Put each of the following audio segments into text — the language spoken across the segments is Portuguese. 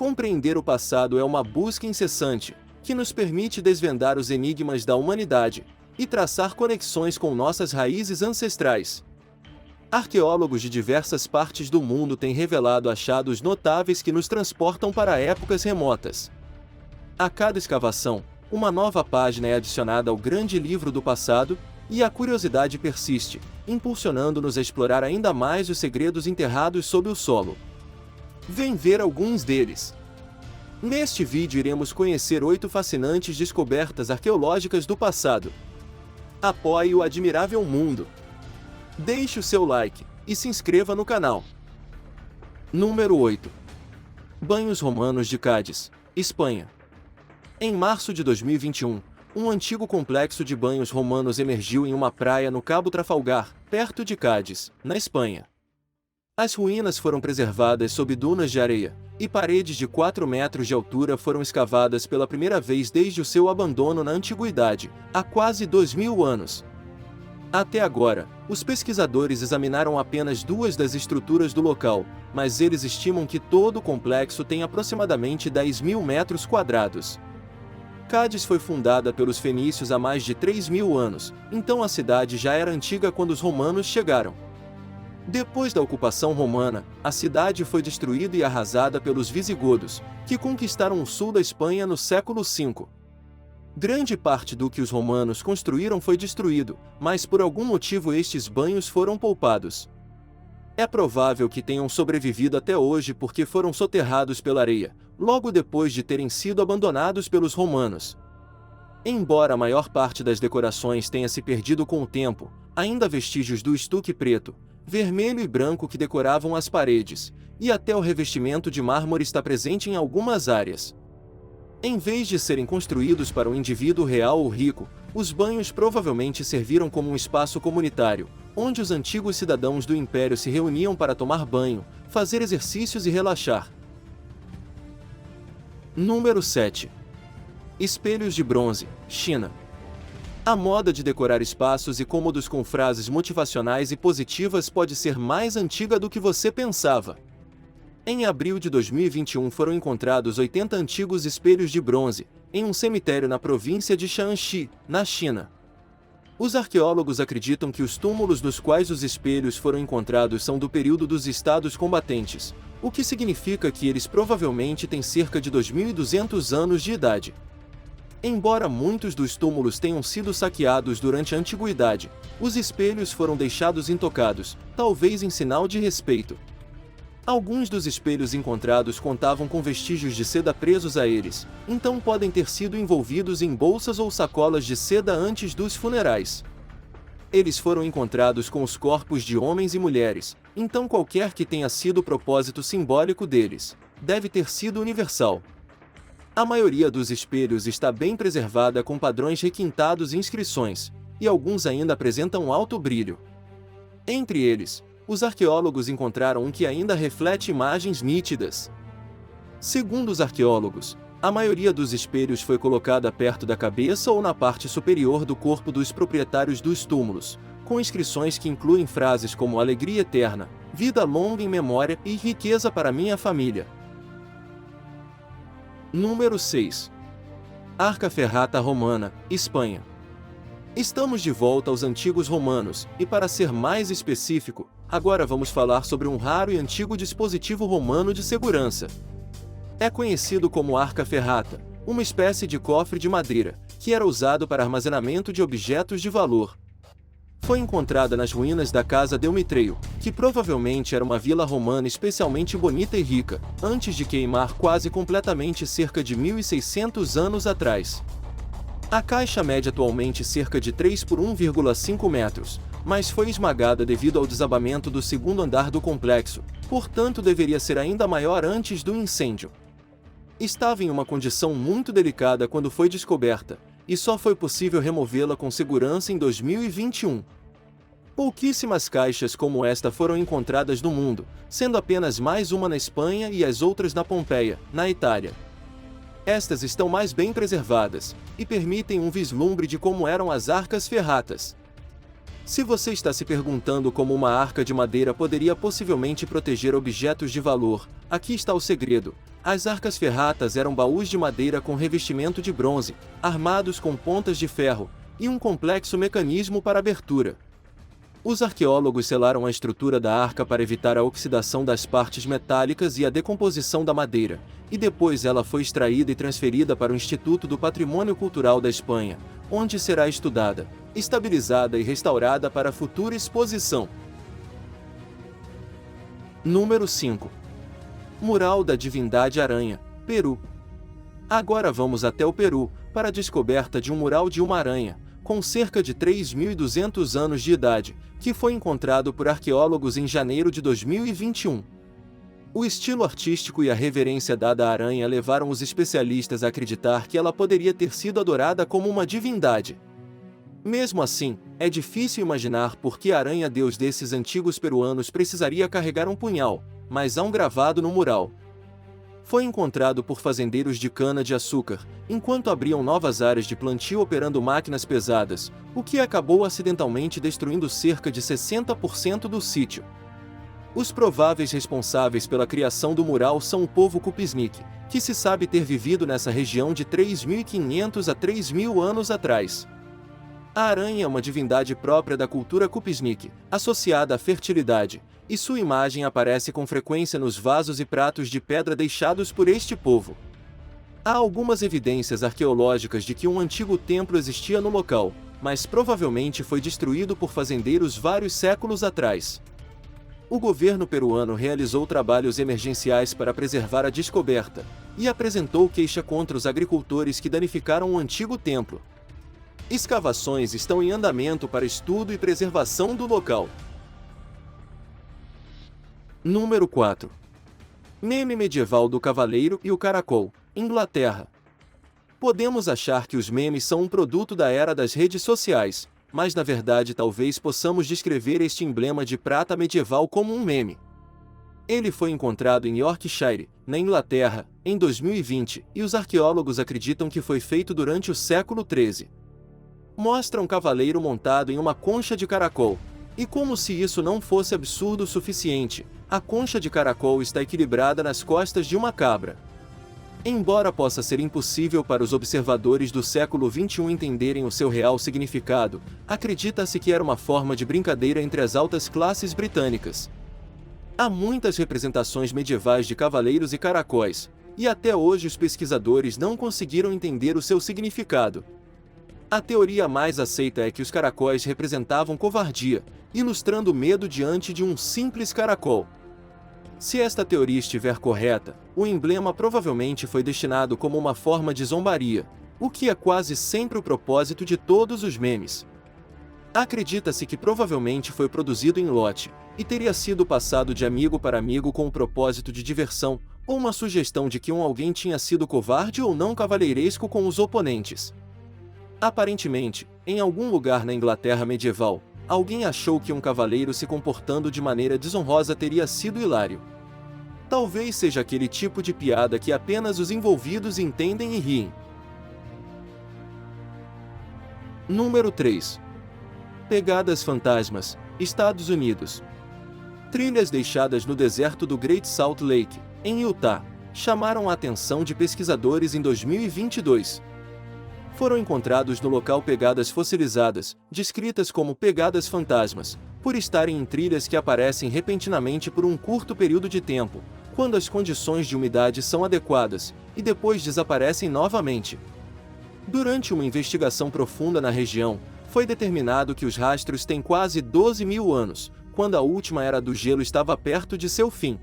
Compreender o passado é uma busca incessante, que nos permite desvendar os enigmas da humanidade e traçar conexões com nossas raízes ancestrais. Arqueólogos de diversas partes do mundo têm revelado achados notáveis que nos transportam para épocas remotas. A cada escavação, uma nova página é adicionada ao grande livro do passado, e a curiosidade persiste, impulsionando-nos a explorar ainda mais os segredos enterrados sob o solo. Vem ver alguns deles. Neste vídeo iremos conhecer 8 fascinantes descobertas arqueológicas do passado. Apoie o admirável mundo. Deixe o seu like e se inscreva no canal. Número 8. Banhos romanos de Cádiz, Espanha. Em março de 2021, um antigo complexo de banhos romanos emergiu em uma praia no Cabo Trafalgar, perto de Cádiz, na Espanha. As ruínas foram preservadas sob dunas de areia, e paredes de 4 metros de altura foram escavadas pela primeira vez desde o seu abandono na antiguidade, há quase 2000 anos. Até agora, os pesquisadores examinaram apenas 2 das estruturas do local, mas eles estimam que todo o complexo tem aproximadamente 10.000 metros quadrados. Cádiz foi fundada pelos fenícios há mais de 3.000 anos, então a cidade já era antiga quando os romanos chegaram. Depois da ocupação romana, a cidade foi destruída e arrasada pelos visigodos, que conquistaram o sul da Espanha no século V. Grande parte do que os romanos construíram foi destruído, mas por algum motivo estes banhos foram poupados. É provável que tenham sobrevivido até hoje porque foram soterrados pela areia, logo depois de terem sido abandonados pelos romanos. Embora a maior parte das decorações tenha se perdido com o tempo, ainda há vestígios do estuque preto, vermelho e branco que decoravam as paredes, e até o revestimento de mármore está presente em algumas áreas. Em vez de serem construídos para um indivíduo real ou rico, os banhos provavelmente serviram como um espaço comunitário, onde os antigos cidadãos do Império se reuniam para tomar banho, fazer exercícios e relaxar. Número 7. Espelhos de bronze, China. A moda de decorar espaços e cômodos com frases motivacionais e positivas pode ser mais antiga do que você pensava. Em abril de 2021 foram encontrados 80 antigos espelhos de bronze, em um cemitério na província de Shaanxi, na China. Os arqueólogos acreditam que os túmulos nos quais os espelhos foram encontrados são do período dos estados combatentes, o que significa que eles provavelmente têm cerca de 2.200 anos de idade. Embora muitos dos túmulos tenham sido saqueados durante a antiguidade, os espelhos foram deixados intocados, talvez em sinal de respeito. Alguns dos espelhos encontrados contavam com vestígios de seda presos a eles, então podem ter sido envolvidos em bolsas ou sacolas de seda antes dos funerais. Eles foram encontrados com os corpos de homens e mulheres, então qualquer que tenha sido o propósito simbólico deles, deve ter sido universal. A maioria dos espelhos está bem preservada com padrões requintados e inscrições, e alguns ainda apresentam alto brilho. Entre eles, os arqueólogos encontraram um que ainda reflete imagens nítidas. Segundo os arqueólogos, a maioria dos espelhos foi colocada perto da cabeça ou na parte superior do corpo dos proprietários dos túmulos, com inscrições que incluem frases como alegria eterna, vida longa em memória e riqueza para minha família. Número 6. Arca Ferrata Romana, Espanha. Estamos de volta aos antigos romanos, e para ser mais específico, agora vamos falar sobre um raro e antigo dispositivo romano de segurança. É conhecido como Arca Ferrata, uma espécie de cofre de madeira, que era usado para armazenamento de objetos de valor. Foi encontrada nas ruínas da Casa Delmitreio, que provavelmente era uma vila romana especialmente bonita e rica, antes de queimar quase completamente cerca de 1.600 anos atrás. A caixa mede atualmente cerca de 3 por 1,5 metros, mas foi esmagada devido ao desabamento do segundo andar do complexo, portanto deveria ser ainda maior antes do incêndio. Estava em uma condição muito delicada quando foi descoberta, e só foi possível removê-la com segurança em 2021. Pouquíssimas caixas como esta foram encontradas no mundo, sendo apenas mais uma na Espanha e as outras na Pompeia, na Itália. Estas estão mais bem preservadas, e permitem um vislumbre de como eram as arcas ferratas. Se você está se perguntando como uma arca de madeira poderia possivelmente proteger objetos de valor, aqui está o segredo: As arcas ferratas eram baús de madeira com revestimento de bronze, armados com pontas de ferro, e um complexo mecanismo para abertura. Os arqueólogos selaram a estrutura da arca para evitar a oxidação das partes metálicas e a decomposição da madeira, e depois ela foi extraída e transferida para o Instituto do Patrimônio Cultural da Espanha, onde será estudada, estabilizada e restaurada para futura exposição. Número 5. Mural da Divindade Aranha, Peru. Agora vamos até o Peru, para a descoberta de um mural de uma aranha, com cerca de 3.200 anos de idade, que foi encontrado por arqueólogos em janeiro de 2021. O estilo artístico e a reverência dada à aranha levaram os especialistas a acreditar que ela poderia ter sido adorada como uma divindade. Mesmo assim, é difícil imaginar por que a aranha-deus desses antigos peruanos precisaria carregar um punhal, mas há um gravado no mural. Foi encontrado por fazendeiros de cana-de-açúcar, enquanto abriam novas áreas de plantio operando máquinas pesadas, o que acabou acidentalmente destruindo cerca de 60% do sítio. Os prováveis responsáveis pela criação do mural são o povo Cupisnique, que se sabe ter vivido nessa região de 3.500 a 3.000 anos atrás. A aranha é uma divindade própria da cultura Cupisnique, associada à fertilidade, e sua imagem aparece com frequência nos vasos e pratos de pedra deixados por este povo. Há algumas evidências arqueológicas de que um antigo templo existia no local, mas provavelmente foi destruído por fazendeiros vários séculos atrás. O governo peruano realizou trabalhos emergenciais para preservar a descoberta, e apresentou queixa contra os agricultores que danificaram o antigo templo. Escavações estão em andamento para estudo e preservação do local. Número 4. Meme medieval do Cavaleiro e o Caracol, Inglaterra. Podemos achar que os memes são um produto da era das redes sociais, mas na verdade talvez possamos descrever este emblema de prata medieval como um meme. Ele foi encontrado em Yorkshire, na Inglaterra, em 2020, e os arqueólogos acreditam que foi feito durante o século XIII. Mostra um cavaleiro montado em uma concha de caracol. E como se isso não fosse absurdo o suficiente, a concha de caracol está equilibrada nas costas de uma cabra. Embora possa ser impossível para os observadores do século XXI entenderem o seu real significado, acredita-se que era uma forma de brincadeira entre as altas classes britânicas. Há muitas representações medievais de cavaleiros e caracóis, e até hoje os pesquisadores não conseguiram entender o seu significado. A teoria mais aceita é que os caracóis representavam covardia, ilustrando medo diante de um simples caracol. Se esta teoria estiver correta, o emblema provavelmente foi destinado como uma forma de zombaria, o que é quase sempre o propósito de todos os memes. Acredita-se que provavelmente foi produzido em lote, e teria sido passado de amigo para amigo com o propósito de diversão, ou uma sugestão de que alguém tinha sido covarde ou não cavalheiresco com os oponentes. Aparentemente, em algum lugar na Inglaterra medieval, alguém achou que um cavaleiro se comportando de maneira desonrosa teria sido hilário. Talvez seja aquele tipo de piada que apenas os envolvidos entendem e riem. Número 3. Pegadas fantasmas, Estados Unidos. Trilhas deixadas no deserto do Great Salt Lake, em Utah, chamaram a atenção de pesquisadores em 2022. Foram encontrados no local pegadas fossilizadas, descritas como pegadas fantasmas, por estarem em trilhas que aparecem repentinamente por um curto período de tempo, quando as condições de umidade são adequadas, e depois desaparecem novamente. Durante uma investigação profunda na região, foi determinado que os rastros têm quase 12.000 anos, quando a última era do gelo estava perto de seu fim.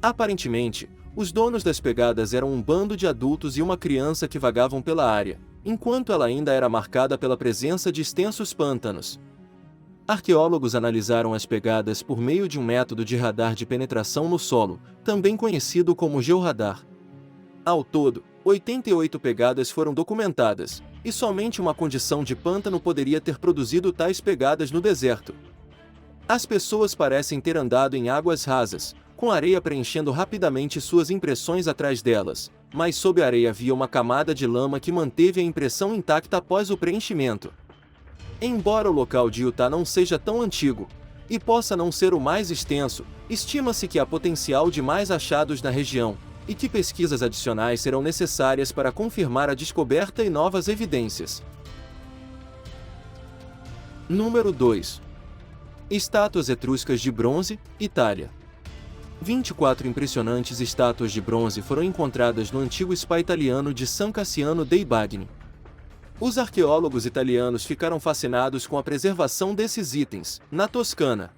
Aparentemente, os donos das pegadas eram um bando de adultos e uma criança que vagavam pela área, enquanto ela ainda era marcada pela presença de extensos pântanos. Arqueólogos analisaram as pegadas por meio de um método de radar de penetração no solo, também conhecido como georradar. Ao todo, 88 pegadas foram documentadas, e somente uma condição de pântano poderia ter produzido tais pegadas no deserto. As pessoas parecem ter andado em águas rasas, com areia preenchendo rapidamente suas impressões atrás delas, mas sob a areia havia uma camada de lama que manteve a impressão intacta após o preenchimento. Embora o local de Utah não seja tão antigo, e possa não ser o mais extenso, estima-se que há potencial de mais achados na região, e que pesquisas adicionais serão necessárias para confirmar a descoberta e novas evidências. Número 2. Estátuas etruscas de bronze, Itália. 24 impressionantes estátuas de bronze foram encontradas no antigo spa italiano de San Cassiano dei Bagni. Os arqueólogos italianos ficaram fascinados com a preservação desses itens, na Toscana.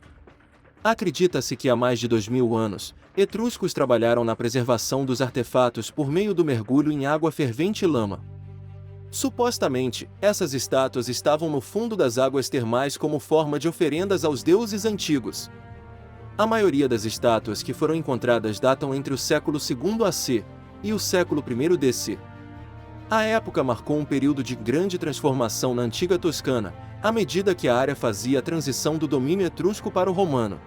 Acredita-se que há mais de 2000 anos, etruscos trabalharam na preservação dos artefatos por meio do mergulho em água fervente e lama. Supostamente, essas estátuas estavam no fundo das águas termais como forma de oferendas aos deuses antigos. A maioria das estátuas que foram encontradas datam entre o século II AC e o século I DC. A época marcou um período de grande transformação na antiga Toscana, à medida que a área fazia a transição do domínio etrusco para o romano.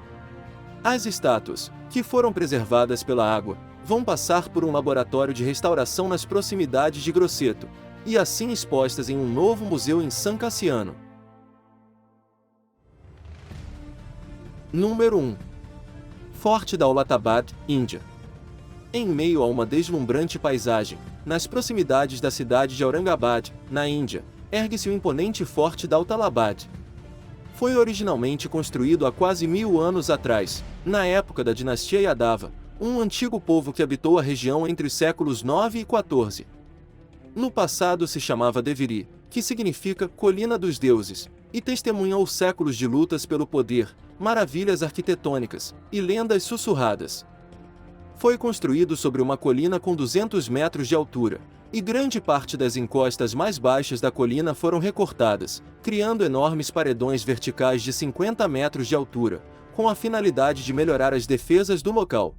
As estátuas, que foram preservadas pela água, vão passar por um laboratório de restauração nas proximidades de Grosseto, e assim expostas em um novo museu em San Cassiano. Número 1. Forte da Aulatabad, Índia. Em meio a uma deslumbrante paisagem, nas proximidades da cidade de Aurangabad, na Índia, ergue-se o imponente Forte da Aulatabad. Foi originalmente construído há quase 1000 anos atrás, na época da dinastia Yadava, um antigo povo que habitou a região entre os séculos 9 e 14. No passado se chamava Deviri, que significa Colina dos Deuses, e testemunhou séculos de lutas pelo poder, maravilhas arquitetônicas e lendas sussurradas. Foi construído sobre uma colina com 200 metros de altura, e grande parte das encostas mais baixas da colina foram recortadas, criando enormes paredões verticais de 50 metros de altura, com a finalidade de melhorar as defesas do local.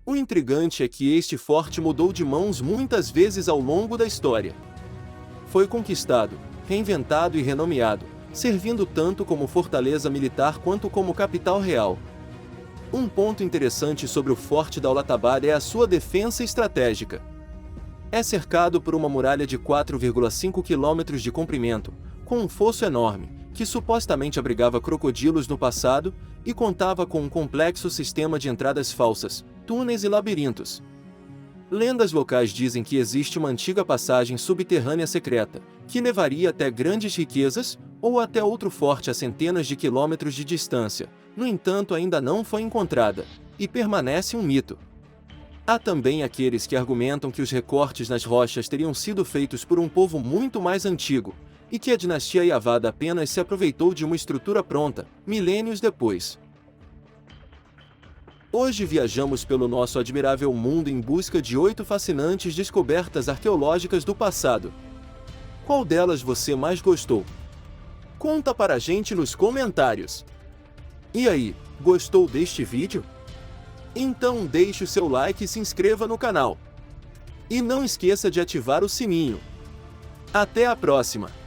O intrigante é que este forte mudou de mãos muitas vezes ao longo da história. Foi conquistado, reinventado e renomeado, servindo tanto como fortaleza militar quanto como capital real. Um ponto interessante sobre o Forte da Aulatabad é a sua defesa estratégica. É cercado por uma muralha de 4,5 km de comprimento, com um fosso enorme, que supostamente abrigava crocodilos no passado, e contava com um complexo sistema de entradas falsas, túneis e labirintos. Lendas locais dizem que existe uma antiga passagem subterrânea secreta, que levaria até grandes riquezas, ou até outro forte a centenas de quilômetros de distância. No entanto, ainda não foi encontrada, e permanece um mito. Há também aqueles que argumentam que os recortes nas rochas teriam sido feitos por um povo muito mais antigo, e que a dinastia Yavada apenas se aproveitou de uma estrutura pronta, milênios depois. Hoje viajamos pelo nosso admirável mundo em busca de 8 fascinantes descobertas arqueológicas do passado. Qual delas você mais gostou? Conta para a gente nos comentários. E aí, gostou deste vídeo? Então deixe o seu like e se inscreva no canal. E não esqueça de ativar o sininho. Até a próxima!